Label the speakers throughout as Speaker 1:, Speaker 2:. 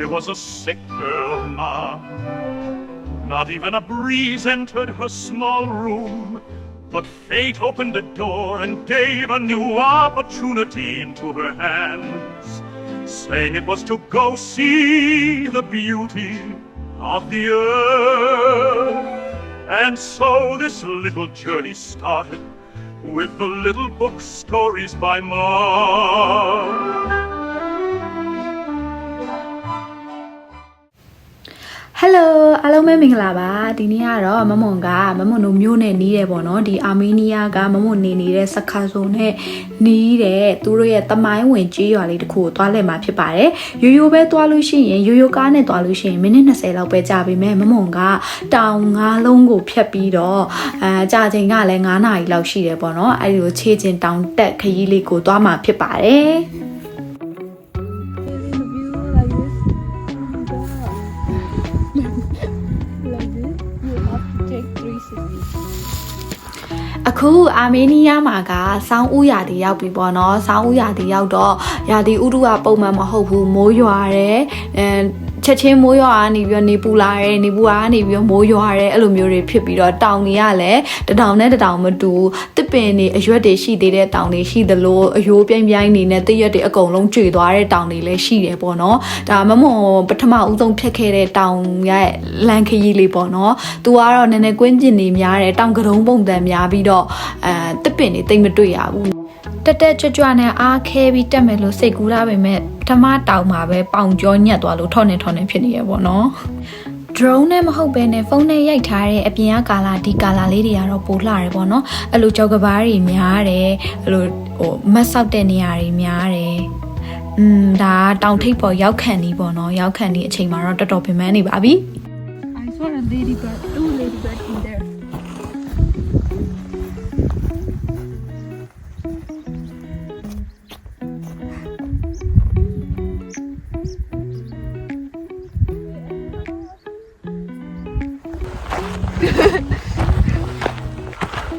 Speaker 1: I was a sick girl now. Not even a breeze entered her small room, but fate opened a door and gave a new opportunity into her hands, saying it was to go see the beauty of the earth. And so this little journey started with the little book Stories by Mom.
Speaker 2: Hello အားလုံးပဲမင်္ဂလာပါဒီနေ့ကတော့မမွန်တို့မျိုးနဲ့နီးတယ်ပေါ့နော်ဒီအာမေးနီးယားကမမွန်နေနေတဲ့စခါဆုံနဲ့နီးတဲ့သူတို့ရဲ့တမိုင်းဝင်ကြေးရွာလေးတစ်ခုကိုသွားလှည့်မှာဖြစ်ပါတယ်ရိုးရိုးပဲသွားလို့ရှိရင်ရိုးရိုးကားနဲ့သွားလို့ရှိရင်မိနစ်20လောက်ပဲကြာပြီမဲ့မမွန်ကတောင်9လုံးကိုဖြတ်ပြီးတော့ကြာချိန်ကလည်း9နာရီလောက်ရှိတယ်ပေါ့နော်အဲဒီလိုခြေကျင်တောင်တက်ခရီးလေးကိုသွားမှာဖြစ်ပါတယ်အခုအာမေးနီးယားမှာကဆောင်းဦးရာသီရောက်ပြီပေါ့နော်ဆောင်းဦးရာသီရောက်တော့ရာသီဥတုကပုံမှန်မဟုတ်ဘူးမိုးရွာတယ်ချက်ချင်းမိုးရွာကနေပြီးတော့နေပူလာတယ်နေပူကနေပြီးတော့မိုးရွာတယ်အဲ့လိုမျိုးတွေဖြစ်ပြီးတော့တောင်တွေကလည်းတတောင်နဲ့တတောင်မတူတစ်ပင်တွေအရွက်တွေရှိသေးတဲ့တောင်တွေရှိသလိုအယိုးပြိုင်ပြိုင်နေနဲ့တစ်ရက်တွေအကုန်လုံးကျွေသွားတဲ့တောင်တွေလည်းရှိတယ်ပေါ့နော်ဒါမမွန်ပထမဦးဆုံးဖြတ်ခဲ့တဲ့တောင်ရဲ့လန်ခရီးလေးပေါ့နော်သူကတော့နည်းနည်းကွင်းကျင်နေများတယ်တောင်ကတုံးပုံတန်များပြီးတော့တစ်ပင်တွေတိတ်မတွေ့ရဘူးတက်ကြွနဲ့အားခဲပြီးတက်မယ်လို့စိတ်ကူးရပါမယ်ပထမတောင်မှာပဲပေါင်ကြောညက်သွားလို့ထော့နေဖြစ်နေရပေါ့နော် drone နဲ့မဟုတ်ဘဲနဲ့ဖုန်းနဲ့ရိုက်ထားတဲ့အပြင်ကကာလာဒီကာလာလေးတွေကတော့ပိုလှတယ်ပေါ့နော်အဲ့လိုကြောက်ကဘာတွေများတယ်အဲ့လိုမတ်ဆောက်တဲ့နေရာတွေများတယ်ဒါတောင်ထိပ်ပေါ်ရောက်ခံနေပေါ့နော်ရောက်ခံနေအချိန်မှာတော့တော်တော်ပင်ပန်းနေပါပြီ I saw a ladybird two ladybird in there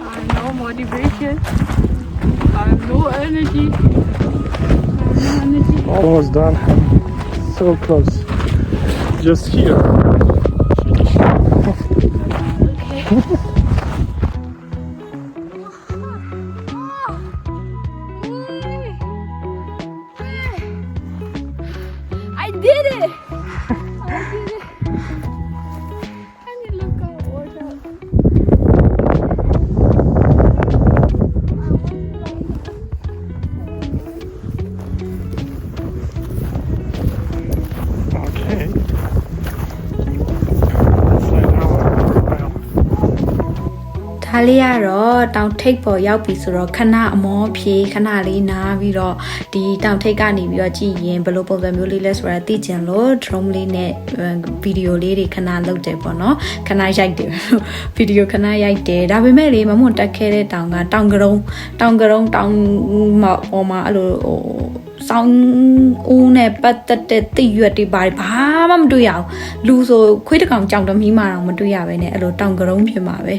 Speaker 2: I have no motivation. I have no energy.
Speaker 3: Almost done. So close. Just here.
Speaker 2: I did it!ဒါလေးကတော့တောင်ထိပ်ပေါ်ရောက်ပြီဆိုတော့ခဏအမောဖြေခဏလေးနားပြီးတော့ဒီတောင်ထိပ်ကနေပြီးတော့ကြည့်ရင်ဘယ်လိုပုံစံမျိုးလေးလဲဆိုတာသိချင်လို့ drone လေးနဲ့ဗီဒီယိုလေးတွေခဏလုပ်တယ်ပေါ့နော်ခဏရိုက်တယ်ဗီဒီယိုခဏရိုက်တယ်ဒါပေမဲ့လေမမွန်တက်ခဲ့တဲ့တောင်ကတောင်ကရုံတောင်ပေါ်မှာအဲ့လိုဆောင်းဦးနဲ့ပတ်သက်တဲ့တိရွက်တွေဘာမှမတွေ့ရအောင်လူဆိုခွေးတစ်ကောင်ကြောင်တမီးမှတော့မတွေ့ရပဲနဲ့အဲ့လိုတောင်ကရုံဖြစ်မှာပဲ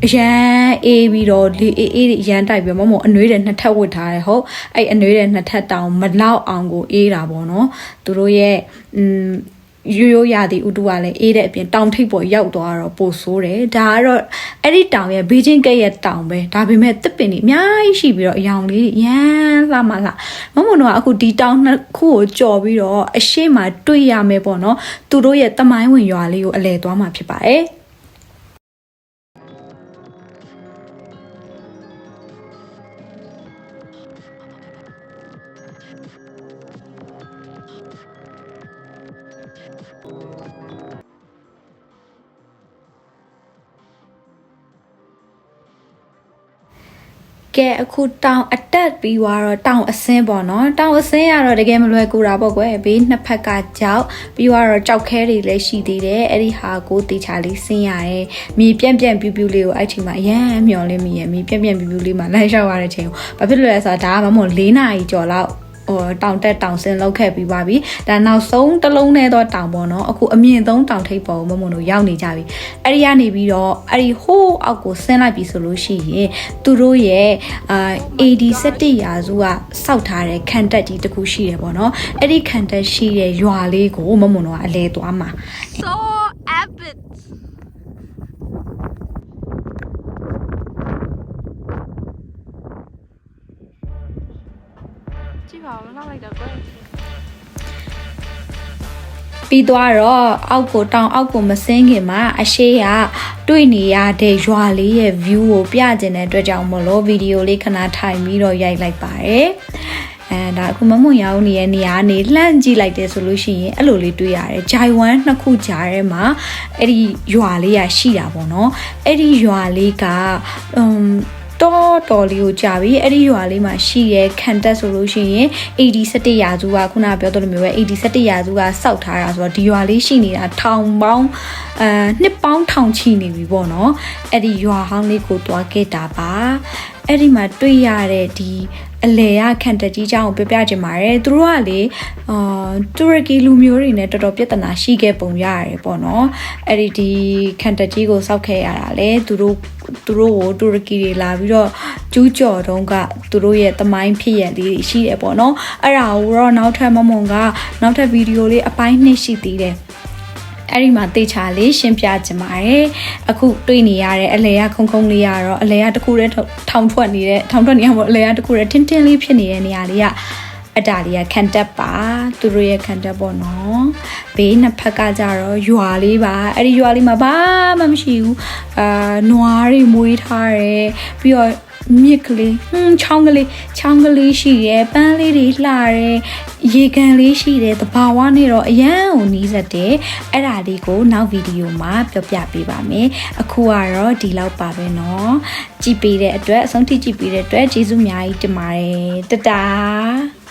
Speaker 2: အရန်အေးပြီးတော့လေအေးရန်တိုက်ပြီးမမအနှွေးတဲ့နှစ်ထပ်ဝတ်ထားတယ်ဟုတ်အဲ့အနှွေးတဲ့နှစ်ထပ်တောင်မလောက်အောင်ကိုအေးတာပေါ့နော်သူတို့ရဲ့ရိုးရာသီဥတုကလည်းအေးတဲ့အပြင်တောင်ထိပ်ပေါ်ရောက်သွားတော့ပိုဆိုးတယ်ဒါကတော့အဲ့ဒီတောင်ရဲ့ဘေးချင်းကဲ့ရဲ့တောင်ပဲဒါပေမဲ့တစ်ပင်တွေအများကြီးရှိပြီးတော့အယောင်လေးရမ်းလှမလားမမတို့ကအခုဒီတောင်နှစ်ခုကိုကြော်ပြီးတော့အရှိမတွေ့ရမယ်ပေါ့နော်သူတို့ရဲ့တမိုင်းဝင်ရွာလေးကိုအလဲသွားမှာဖြစ်ပါတယ်ကဲအခုတောင်အတက်ပြီးသွားတော့တောင်အဆင်းပေါ့နော်တောင်အဆင်းရတော့တကယ်မလွယ်ကူတာပေါ့ကွယ်ဘေးနှစ်ဖက်ကကြောက်ပြီးတော့ကြောက်ခဲတွေလည်းရှိသေးတယ်အဲ့ဒီဟာကိုတေချာလေးဆင်းရတယ်မြေပြန့်ပြူးလေးကိုအဲ့ချိန်မှာအရန်မျော်လင့်မိရမြေပြန့်ပြူးလေးမှာလိုက်လျှောက်ရတဲ့ချိန်ကိုဘာဖြစ်လို့လဲဆိုတော့ဒါကမမို့4နာရီကျော်လောက် တောင်တက်တောင်ဆင်းလောက်ခဲ့ပြီးပါပြီဒါနောက်ဆုံးတစ်လုံးနဲ့တော့တောင်ပေါ့နော်အခုအမြင့်ဆုံးတောင်ထိပ်ပေါ်မမုံတို့ရောက်နေကြပြီအဲ့ဒီကနေပြီးတော့အဲ့ဒီဟိုးအောက်ကိုဆင်းလိုက်ပြီဆိုလို့ရှိရင်သူတို့ရဲ့AD 17ရာစုကစောက်ထားတဲ့ခံတက်ကြီးတစ်ခုရှိတယ်ပေါ့နော်အဲ့ဒီခံတက်ရှိတဲ့ရွာလေးကိုမမုံတို့ကအလဲသွားမှာ
Speaker 4: So epic. ကြည့်ပါဦးလောက်လိုက်တော့ကွယ်
Speaker 2: ပြီးသွားတော့အောက်ကိုတောင်အောက်ကိုမဆင်းခင်မှာအရှိကတွေ့နေရတဲ့ရွာလေးရဲ့ view ကိုပြကျင်တဲ့အတွက်ကြောင့်မလို့ဗီဒီယိုလေးခဏထိုင်ပြီးတော့ရိုက်လိုက်ပါတယ်ဒါအခုမမွန်ရောက်နေတဲ့နေရာနေလှမ်းကြည့်လိုက်တယ်ဆိုလို့ရှိရင်အဲ့လိုလေးတွေ့ရတယ်ဂျိုင်ဝမ်နှစ်ခုကြားထဲမှာအဲ့ဒီရွာလေးရရှိတာပေါ့နော်အဲ့ဒီရွာလေးကတော်လေးကိုကြာပြီအဲ့ဒီရွာလေးမှာရှိရဲခံတက်ဆိုလို့ရှိရင်AD 17ရာစုကခုနပြောသလိုမျိုးပဲAD 17ရာစုကစောက်ထားတာဆိုတော့ဒီရွာလေးရှိနေတာထောင်ပေါင်းနှစ်ပေါင်းထောင်ချီနေပြီပေါ့နော်အဲ့ဒီရွာဟောင်းလေးကိုတွားခဲ့တာပါအဲ့ဒီမှာတွေ့ရတဲ့ဒီအလေရခံတက်ကြီးเจ้าကိုပြပြချင်ပါတယ်သူတို့ကလေတူရကီလူမျိုးတွေနဲ့တော်တော်ပြဿနာရှိခဲ့ပုံရတယ်ပေါ့နော်အဲ့ဒီခံတက်ကြီးကိုစောက်ခဲ့ရတာလေသူတို့ကိုတူရကီတွေလာပြီးတော့ကျူးကျော်တုန်းကသူတို့ရဲ့သမိုင်းဖြစ်ရလေးရှိတယ်ပေါ့နော်အဲ့ဒါကိုတော့နောက်ထပ်မမုံကနောက်ထပ်ဗီဒီယိုလေးအပိုင်းနှစ်ရှိသေးတယ်အဲ့ဒီမှာတေချာလေးရှင်းပြချင်ပါတယ်အခုတွေ့နေရတဲ့အလဲရခုံလေးရတော့အလဲရတစ်ခုတည်းထောင်ထွက်နေရပေါ့အလဲရတစ်ခုတည်းတင်းတင်းလေးဖြစ်နေတဲ့နေရာလေးကအတားလေးကခံတက်ပါသူတို့ရဲ့ခံတက်ပေါ့နော်ဘေးနှစ်ဖက်ကကြတော့ရွာလေးပါအဲ့ဒီရွာလေးမှာဘာမှမရှိဘူးနွားတွေမွေးထားတယ်ပြီးတော့မြစ်ကလေးချောင်းကလေးရှိရဲပန်းလေးတွေလှရဲရေကန်လေးရှိတယ်တဘာဝနဲ့တော့အရန်ကိုနီးစပ်တယ်အဲ့ဒါလေးကိုနောက်ဗီဒီယိုမှာပြောပြပေးပါမယ်အခုကတော့ဒီလောက်ပါပဲเนาะကြည့်ပေးတဲ့အတွက်အဆုံးထိကြည့်ပေးတဲ့အတွက်ကျေးဇူးအများကြီးတင်ပါတယ်တတား